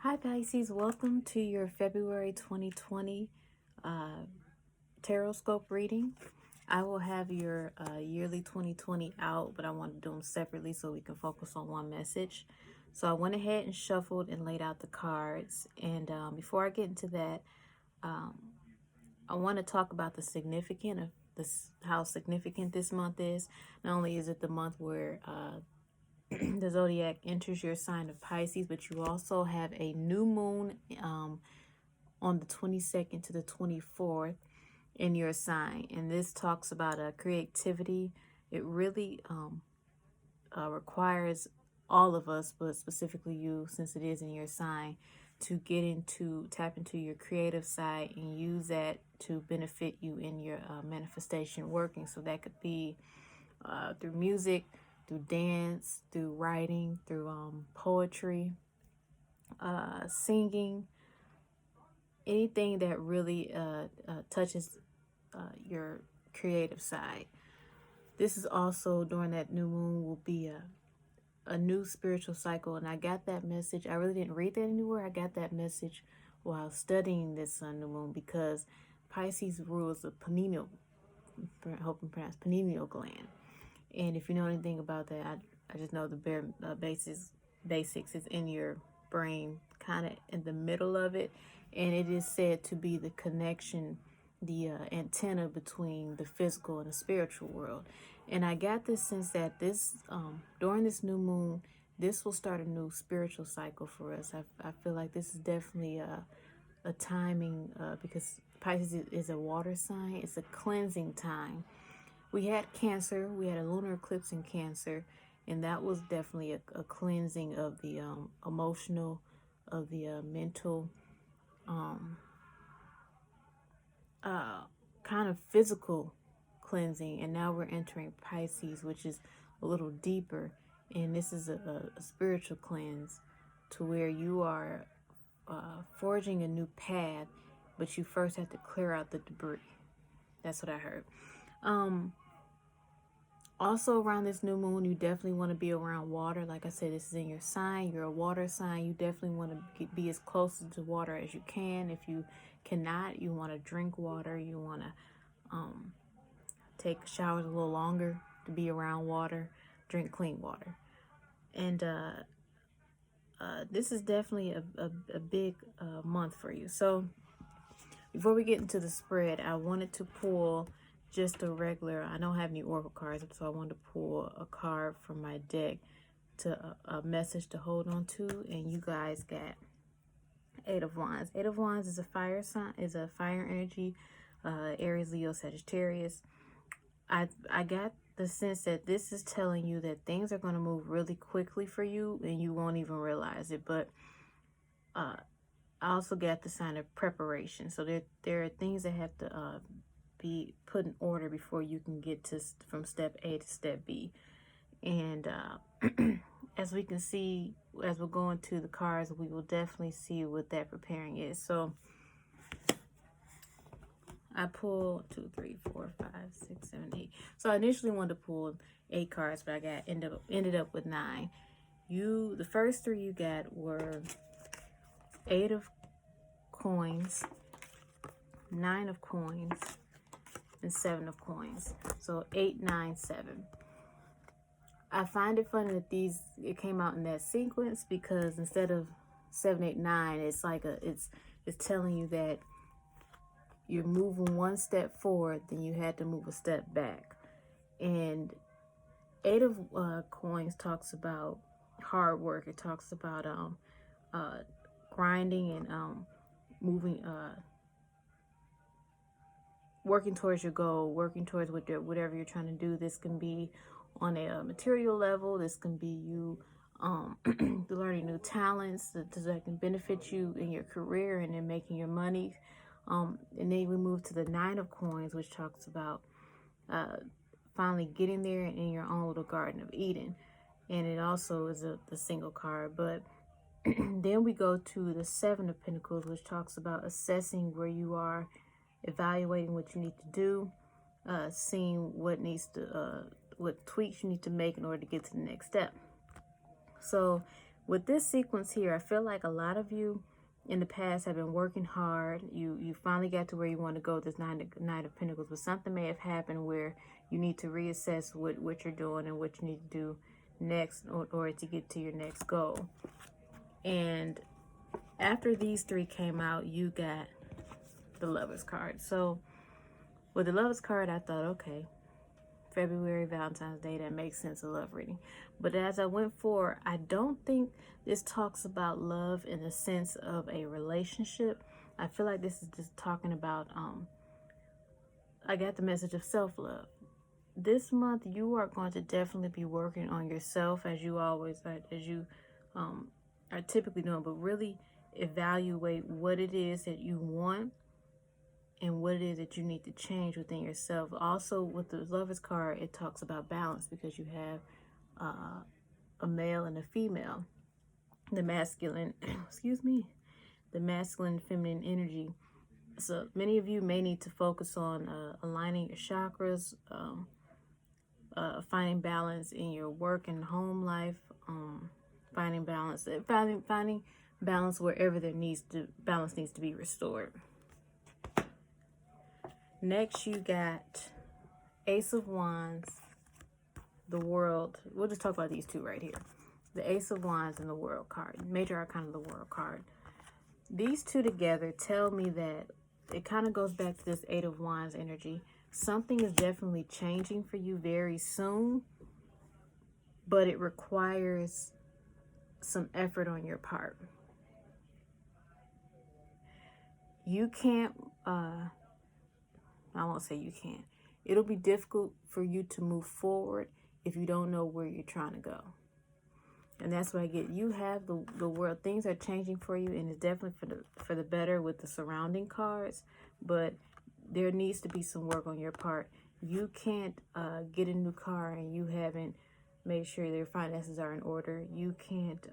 Hi Pisces, welcome to your February 2020 Tarot Scope reading. I will have your yearly 2020 out, but I want to do them separately so we can focus on one message. So I went ahead and shuffled and laid out the cards. And before I get into that, I want to talk about the significance of this, how significant this month is. Not only is it the month where the zodiac enters your sign of Pisces, but you also have a new moon on the 22nd to the 24th in your sign, and this talks about creativity. It really requires all of us, but specifically you, since it is in your sign, to tap into your creative side and use that to benefit you in your manifestation working. So that could be through music, through dance, through writing, through poetry, singing, anything that really touches your creative side. This is also during that new moon will be a new spiritual cycle, and I got that message. I really didn't read that anywhere. I got that message while studying this new moon, because Pisces rules the pineal, I hope I'm pronounced, pineal gland. And if you know anything about that, I just know the bare basics is in your brain, kind of in the middle of it, and it is said to be the connection, the antenna between the physical and the spiritual world. And I got this sense that this during this new moon, this will start a new spiritual cycle for us. I feel like this is definitely a timing, because Pisces is a water sign. It's a cleansing time. We had Cancer, we had a lunar eclipse in Cancer, and that was definitely a cleansing of the emotional, of the mental, kind of physical cleansing. And now we're entering Pisces, which is a little deeper, and this is a spiritual cleanse, to where you are forging a new path, but you first have to clear out the debris. That's what I heard. Also, around this new moon, you definitely want to be around water. Like I said, this is in your sign. You're a water sign. You definitely want to be as close to water as you can. If you cannot, you want to drink water. You want to take showers a little longer to be around water. Drink clean water. And this is definitely a big month for you. So before we get into the spread, I wanted to pull just a regular, I don't have any oracle cards, so I wanted to pull a card from my deck to a message to hold on to. And you guys got Eight of Wands. Eight of Wands is a fire sign, is a fire energy, Aries, Leo, Sagittarius. I got the sense that this is telling you that things are going to move really quickly for you and you won't even realize it. But I also got the sign of preparation. So there are things that have to be put in order before you can get to from step A to step B. And as we can see, as we're going to the cards, we will definitely see what that preparing is. So I pulled 2, 3, 4, 5, 6, 7, 8. So I initially wanted to pull 8 cards, but I ended up with 9. The first 3 you got were 8 of coins, 9 of coins, and 7 of coins. So 8, 9, 7. I find it funny that it came out in that sequence, because instead of 7, 8, 9, it's like it's telling you that you're moving one step forward, then you had to move a step back. And 8 of coins talks about hard work. It talks about grinding and moving, working towards your goal, working towards whatever you're trying to do. This can be on a material level. This can be you learning new talents that can benefit you in your career and in making your money. And then we move to the 9 of coins, which talks about finally getting there in your own little Garden of Eden. And it also is the single card. But then we go to the 7 of Pentacles, which talks about assessing where you are, evaluating what you need to do, seeing what tweaks you need to make in order to get to the next step. So With this sequence here, I feel like a lot of you in the past have been working hard. You finally got to where you want to go, this Knight of Pentacles, but something may have happened where you need to reassess what you're doing and what you need to do next in order to get to your next goal. And after these three came out, you got the Lovers card. So with the Lovers card, I thought, okay, February, Valentine's Day, that makes sense, a love reading. But as I went forward, I don't think this talks about love in the sense of a relationship. I feel like this is just talking about, I got the message of self-love. This month, you are going to definitely be working on yourself as you always, as you are typically doing, but really evaluate what it is that you want and what it is that you need to change within yourself. Also, with the Lovers card, it talks about balance because you have a male and a female. The masculine, excuse me, the masculine feminine energy. So many of you may need to focus on aligning your chakras, finding balance in your work and home life, finding balance wherever balance needs to be restored. Next, you got Ace of Wands, the World. We'll just talk about these two right here. The Ace of Wands and the World card. Major Arcana of the World card. These two together tell me that it kind of goes back to this Eight of Wands energy. Something is definitely changing for you very soon, but it requires some effort on your part. You can't... I won't say you can't. It'll be difficult for you to move forward if you don't know where you're trying to go. And that's what I get. You have the world. Things are changing for you, and it's definitely for the better with the surrounding cards. But there needs to be some work on your part. You can't get a new car and you haven't made sure your finances are in order. You can't.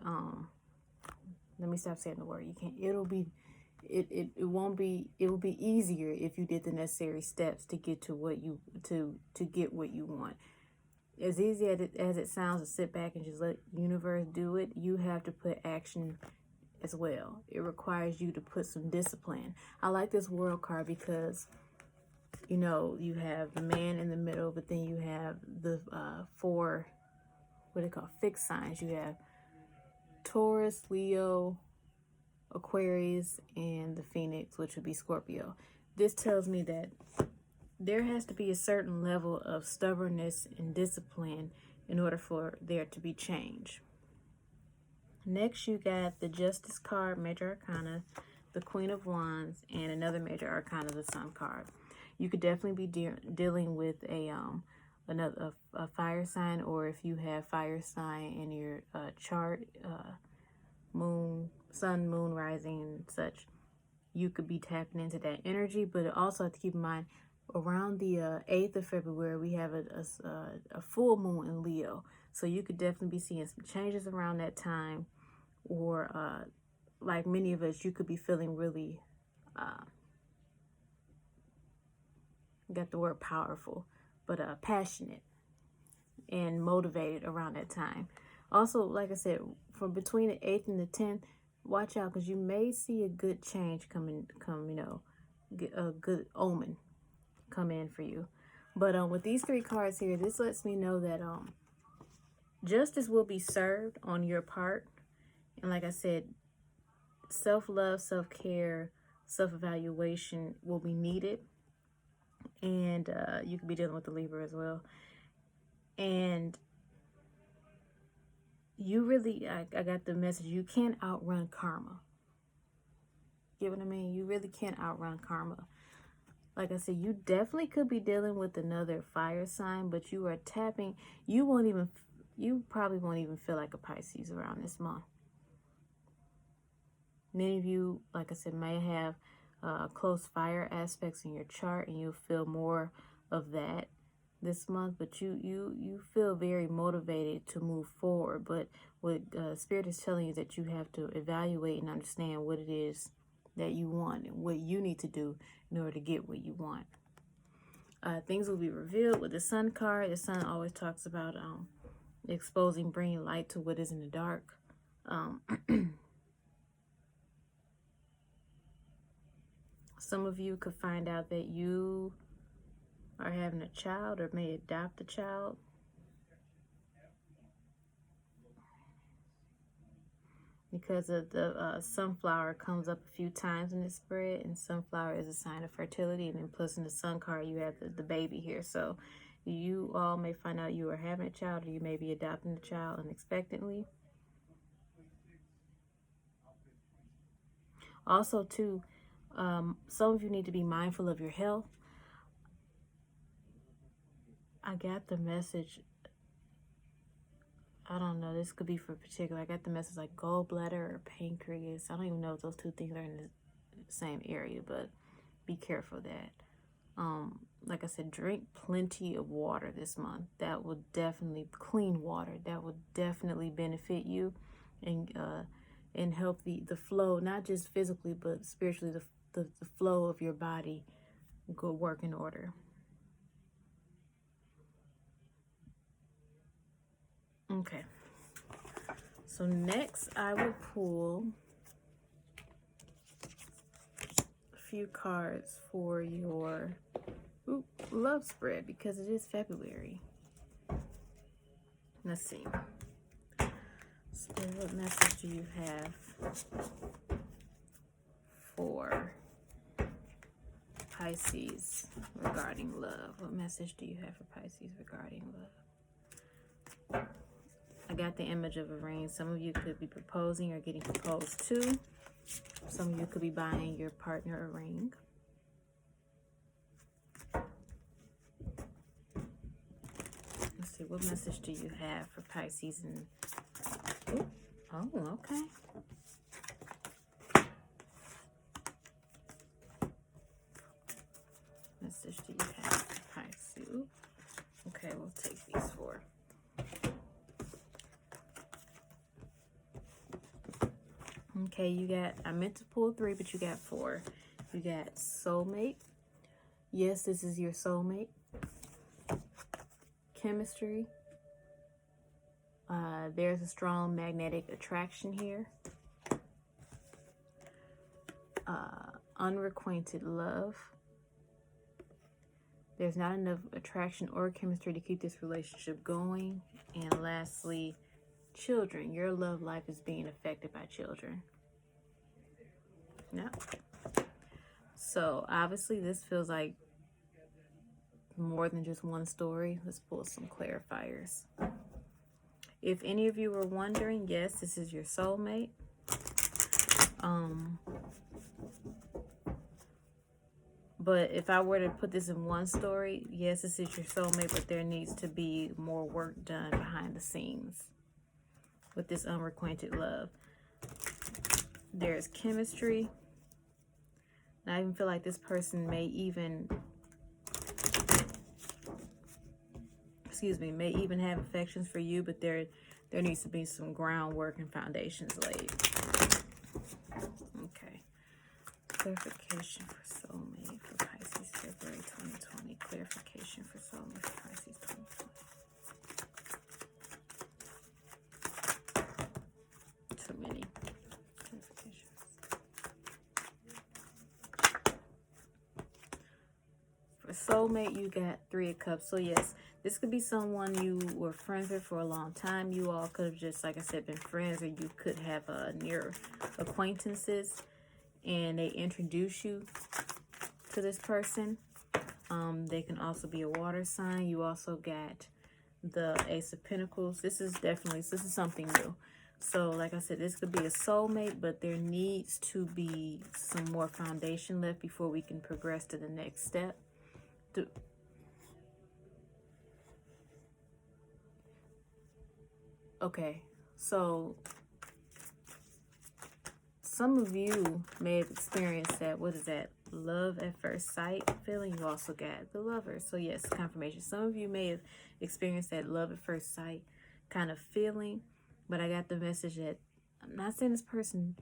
Let me stop saying the word. You can't. It won't be. It will be easier if you did the necessary steps to get to what you to get what you want. As easy as it sounds to sit back and just let the universe do it, you have to put action as well. It requires you to put some discipline. I like this World card because, you know, you have the man in the middle, but then you have the four, what they call fixed signs. You have Taurus, Leo, Aquarius, and the Phoenix, which would be Scorpio. This tells me that there has to be a certain level of stubbornness and discipline in order for there to be change. Next, you got the Justice card, Major Arcana, the Queen of Wands, and another Major Arcana, the Sun card. You could definitely be dealing with a fire sign, or if you have fire sign in your chart, sun, moon, rising, and such, you could be tapping into that energy. But also have to keep in mind, around the 8th of February, we have a full moon in Leo. So you could definitely be seeing some changes around that time. Or like many of us, you could be feeling really, got the word powerful, but passionate and motivated around that time. Also, like I said, from between the 8th and the 10th, watch out because you may see a good change a good omen come in for you. But with these three cards here, this lets me know that justice will be served on your part. And like I said, self-love, self-care, self-evaluation will be needed. And you could be dealing with the Libra as well. And you really, I got the message, you can't outrun karma. You know what I mean? You really can't outrun karma. Like I said, you definitely could be dealing with another fire sign, but you are tapping, you probably won't even feel like a Pisces around this month. Many of you, like I said, may have close fire aspects in your chart, and you'll feel more of that this month. But you feel very motivated to move forward. But what Spirit is telling you that you have to evaluate and understand what it is that you want and what you need to do in order to get what you want. Things will be revealed with the Sun card. The Sun always talks about exposing, bringing light to what is in the dark. Um, some of you could find out that you are having a child or may adopt a child. Because of the sunflower comes up a few times in this spread, and sunflower is a sign of fertility, and then plus in the sun card you have the baby here. So you all may find out you are having a child, or you may be adopting a child unexpectedly. Also too, some of you need to be mindful of your health. I got the message, I don't know, this could be for particular. I got the message like gallbladder or pancreas. I don't even know if those two things are in the same area, but be careful of that. Like I said, drink plenty of water this month. That will definitely, clean water, that will definitely benefit you and help the flow, not just physically but spiritually, the flow of your body go work in order. Okay, so next I will pull a few cards for your love spread, because it is February. Let's see. Spirit, what message do you have for Pisces regarding love? What message do you have for Pisces regarding love? I got the image of a ring. Some of you could be proposing or getting proposed to. Some of you could be buying your partner a ring. Let's see, what message do you have for Pisces? Oh, okay. Message do you have for Pisces? Okay, we'll take these four. Okay, you got, I meant to pull 3, but you got 4. You got soulmate. Yes, this is your soulmate. Chemistry. There's a strong magnetic attraction here. Unrequited love. There's not enough attraction or chemistry to keep this relationship going. And lastly, children. Your love life is being affected by children. Yeah. So obviously this feels like more than just one story. Let's pull some clarifiers. If any of you were wondering, yes, this is your soulmate. But if I were to put this in one story, yes, this is your soulmate, but there needs to be more work done behind the scenes with this unrequited love. There's chemistry. And I even feel like this person may even, may even have affections for you, but there needs to be some groundwork and foundations laid. Okay. Clarification for soulmate for Pisces February 2020. Clarification for soulmate for Pisces 2020. Too many clarifications. For soulmate, you got 3 of Cups. So yes, this could be someone you were friends with for a long time. You all could have just, like I said, been friends, or you could have near acquaintances, and they introduce you to this person. They can also be a water sign. You also got the Ace of Pentacles. This is something new. So like I said, this could be a soulmate, but there needs to be some more foundation left before we can progress to the next step. Okay, so some of you may have experienced that, what is that, love at first sight feeling. You also got the Lover. So yes, confirmation. Some of you may have experienced that love at first sight kind of feeling, but I got the message that I'm not saying this person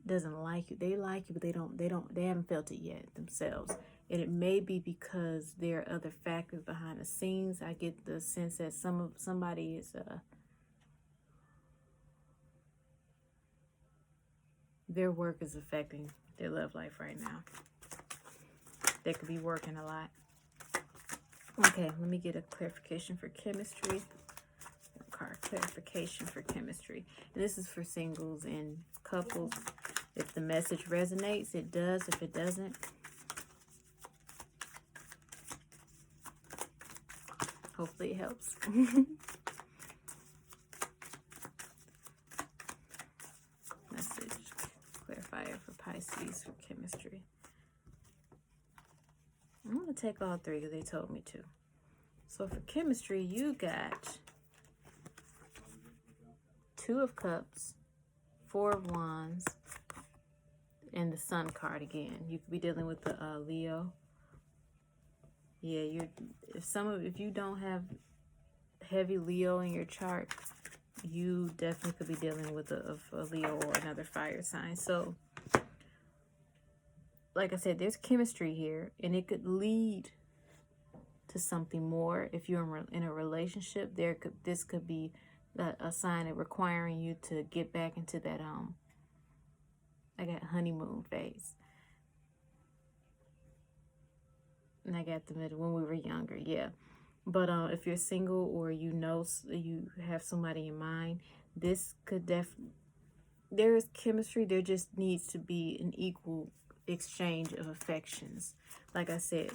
doesn't like you. They like you, but they haven't felt it yet themselves. And it may be because there are other factors behind the scenes. I get the sense that somebody is Their work is affecting their love life right now. They could be working a lot. Okay, let me get a clarification for chemistry. Card clarification for chemistry. And this is for singles and couples. If the message resonates, it does. If it doesn't, hopefully it helps. Message clarifier for Pisces for chemistry. I'm going to take all three because they told me to. So for chemistry, you got Two of Cups, Four of Wands, and the Sun card again. You could be dealing with the Leo. Yeah, if you don't have heavy Leo in your chart, you definitely could be dealing with a Leo or another fire sign. So, like I said, there's chemistry here, and it could lead to something more. If you're in a relationship, this could be a sign of requiring you to get back into that I got honeymoon phase. And I got the middle when we were younger, yeah. But if you're single or you have somebody in mind, this could there is chemistry. There just needs to be an equal exchange of affections. Like I said,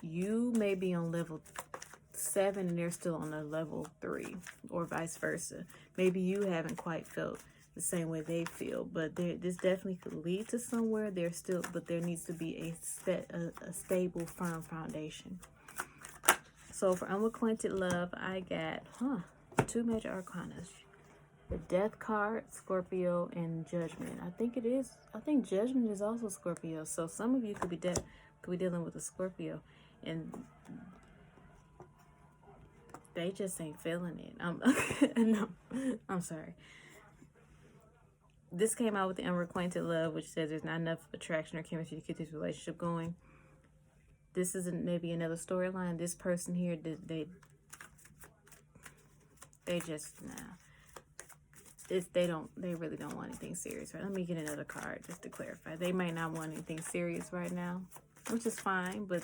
you may be on level 7 and they're still on a level 3, or vice versa. Maybe you haven't quite felt the same way they feel, but this definitely could lead to somewhere. But there needs to be a stable, firm foundation. So for unacquainted love, I got two major arcana: the Death card, Scorpio, and Judgment. I think Judgment is also Scorpio. So some of you could be dealing with a Scorpio, and they just ain't feeling it. No, I'm sorry. This came out with the unrequited love, which says there's not enough attraction or chemistry to keep this relationship going. This is maybe another storyline. This person here, they just they really don't want anything serious. Right? Let me get another card just to clarify. They might not want anything serious right now, which is fine, but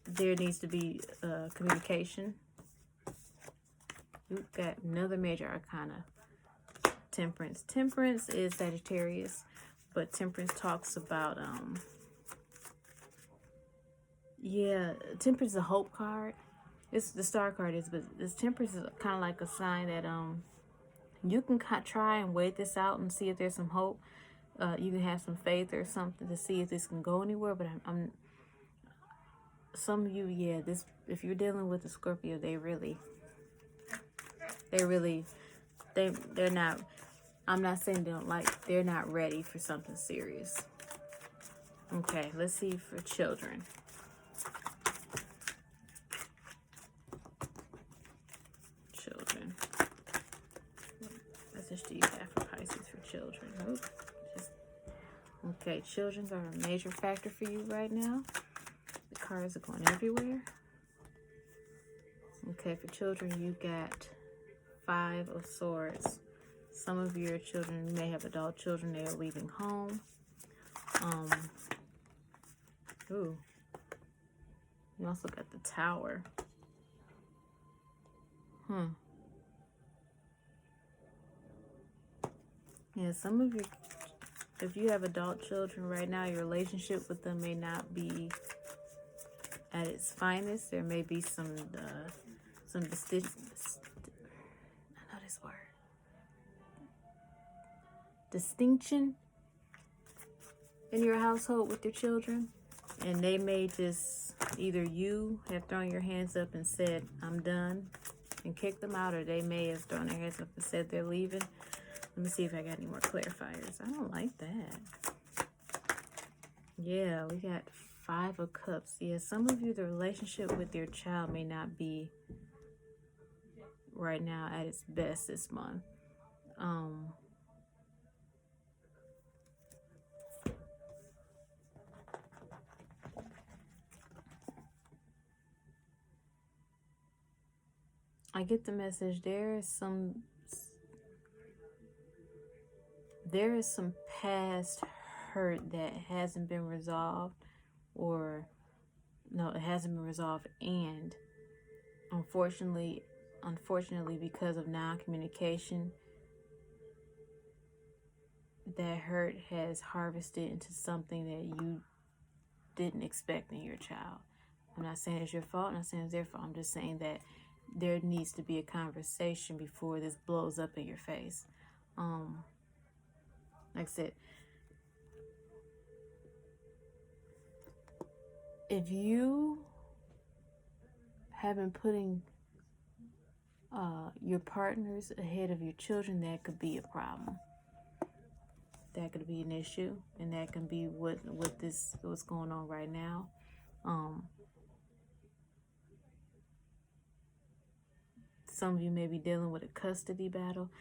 there needs to be communication. You've got another major arcana. Temperance. Temperance is Sagittarius, but Temperance talks about Temperance is a hope card. It's the Star card but this Temperance is kind of like a sign that you can try and wait this out and see if there's some hope. You can have some faith or something to see if this can go anywhere. But some of you, if you're dealing with a Scorpio, they're not. I'm not saying they're not ready for something serious. Okay, let's see for children. Children. What message do you have for Pisces for children? Okay, children are a major factor for you right now. The cards are going everywhere. Okay, for children, you got 5 of Swords. Some of your children may have adult children. They are leaving home. You also got the Tower. Yeah, some of if you have adult children right now, your relationship with them may not be at its finest. There may be some distinction in your household with your children, and they may just either you have thrown your hands up and said I'm done and kicked them out, or they may have thrown their hands up and said they're leaving. Let me see if I got any more clarifiers. I don't like that. Yeah, we got 5 of Cups. Yeah, some of you, the relationship with your child may not be right now at its best this month. I get the message there is there is some past hurt that hasn't been resolved, or no, it hasn't been resolved, and unfortunately, because of non-communication, that hurt has harvested into something that you didn't expect in your child. I'm not saying it's your fault, I'm not saying it's their fault. I'm just saying that there needs to be a conversation before this blows up in your face. Like I said, if you have been putting your partners ahead of your children, that could be a problem. That could be an issue, and that can be what's going on right now. Some of you may be dealing with a custody battle.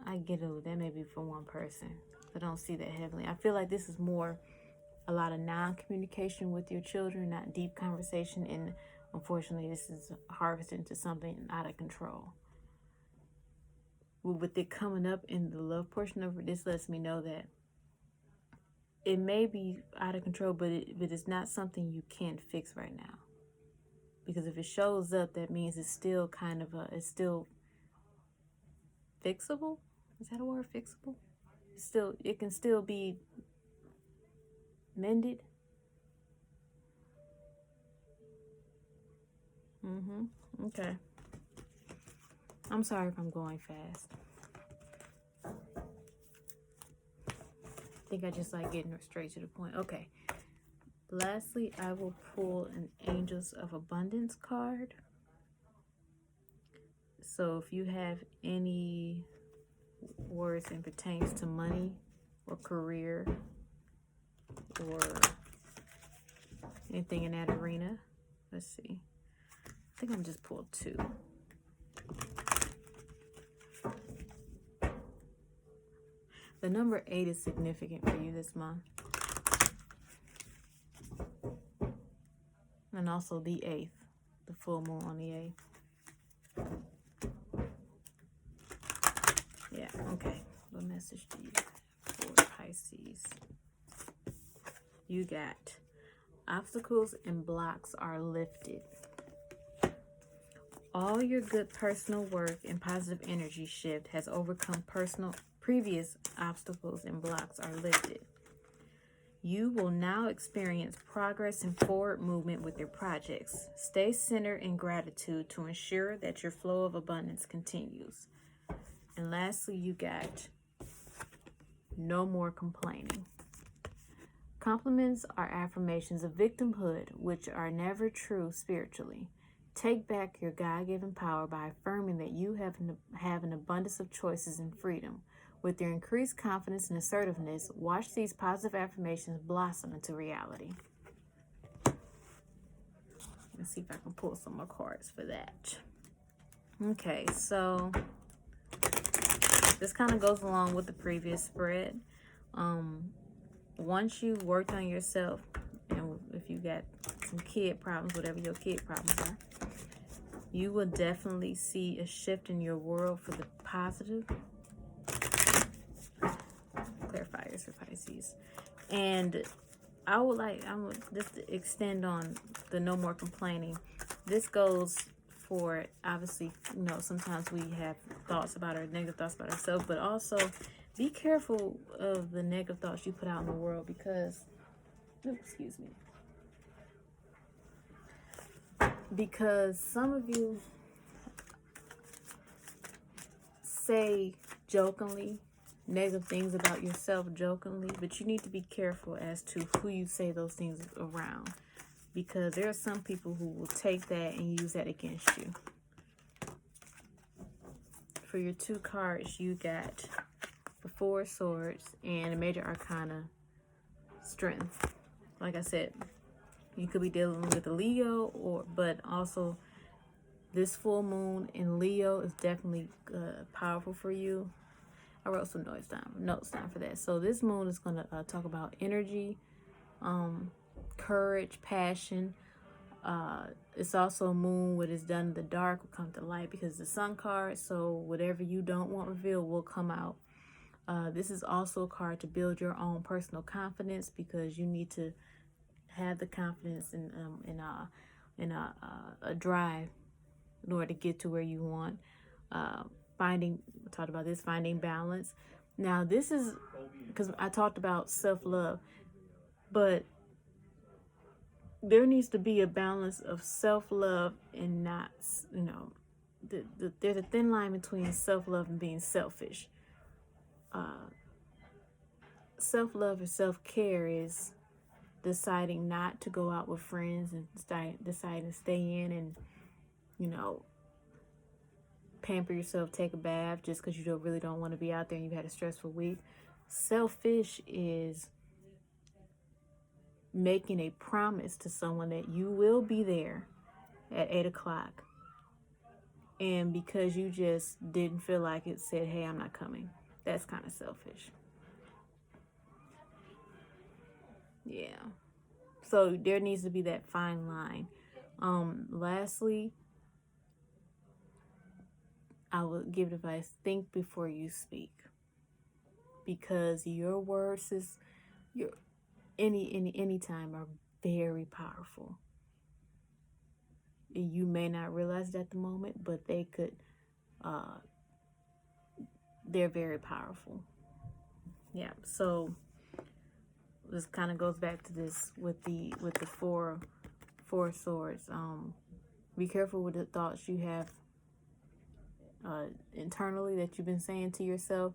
I get it. That may be for one person. I don't see that heavily. I feel like this is more a lot of non-communication with your children, not deep conversation, and unfortunately this is harvested into something out of control. With it coming up in the love portion of it, this lets me know that it may be out of control, but it's not something you can't fix right now. Because if it shows up, that means it's still it's still fixable. Is that a word, fixable? It can still be mended. Okay. I'm sorry if I'm going fast. I think I just like getting straight to the point. Okay. Lastly, I will pull an Angels of Abundance card. So if you have any words that pertains to money or career or anything in that arena, let's see. I think I'm just pulled 2. The number 8 is significant for you this month. And also the 8th, the full moon on the 8th. Yeah, okay. What message do you have for Pisces? You got obstacles and blocks are lifted. All your good personal work and positive energy shift has overcome previous obstacles and blocks are lifted. You will now experience progress and forward movement with your projects. Stay centered in gratitude to ensure that your flow of abundance continues. And lastly, you got no more complaining. Compliments are affirmations of victimhood, which are never true spiritually. Take back your God-given power by affirming that you have an abundance of choices and freedom. With your increased confidence and assertiveness, watch these positive affirmations blossom into reality. Let's see if I can pull some more cards for that. Okay, so this kind of goes along with the previous spread. Once you worked on yourself, and if you got some kid problems, whatever your kid problems are, you will definitely see a shift in your world for the positive. Clarifiers for Pisces. And I'm just to extend on the no more complaining. This goes for, obviously, sometimes we have thoughts about our negative thoughts about ourselves, but also be careful of the negative thoughts you put out in the world, because some of you say jokingly negative things about yourself jokingly, but you need to be careful as to who you say those things around, because there are some people who will take that and use that against you. For your 2 cards, you got the 4 of Swords and a Major Arcana, Strength. Like I said, you could be dealing with a Leo, but also this full moon in Leo is definitely powerful for you. I wrote some notes down for that. So this moon is going to talk about energy, courage, passion. It's also a moon, what is done in the dark will come to light, because the Sun card. So whatever you don't want revealed will come out. This is also a card to build your own personal confidence, because you need to have the confidence a drive in order to get to where you want. I talked about this, finding balance. Now, this is because I talked about self-love, but there needs to be a balance of self-love and not, there's a thin line between self-love and being selfish. Self-love or self-care is deciding not to go out with friends and deciding to stay in and, pamper yourself, take a bath just because you really don't want to be out there and you've had a stressful week. Selfish is making a promise to someone that you will be there at 8 o'clock, and because you just didn't feel like it, said, hey, I'm not coming. That's kind of selfish. Yeah. So there needs to be that fine line. Lastly, I would give advice: think before you speak, because your words is any time are very powerful. You may not realize it at the moment, but they could. They're very powerful. Yeah. So this kind of goes back to this with the four swords. Be careful with the thoughts you have internally that you've been saying to yourself.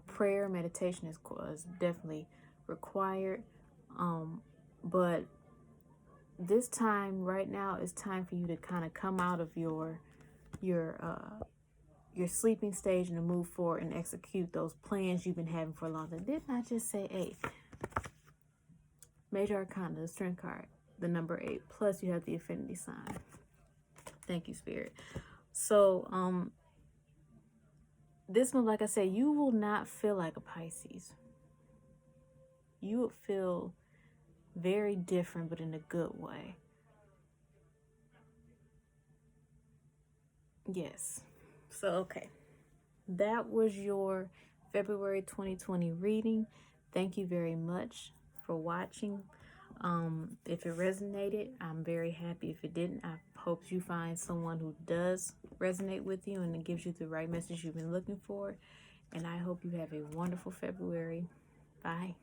Prayer, meditation is definitely required. But this time right now is time for you to kind of come out of your sleeping stage and to move forward and execute those plans you've been having for a long time. Didn't I just say 8? Major Arcana, the Strength card, the number 8. Plus you have the Infinity sign. Thank you, Spirit. So, this one, like I said, you will not feel like a Pisces. You will feel very different, but in a good way. Yes. So, okay. That was your February 2020 reading. Thank you very much for watching. If it resonated, I'm very happy. If it didn't, I hope you find someone who does resonate with you and it gives you the right message you've been looking for. And I hope you have a wonderful February. Bye.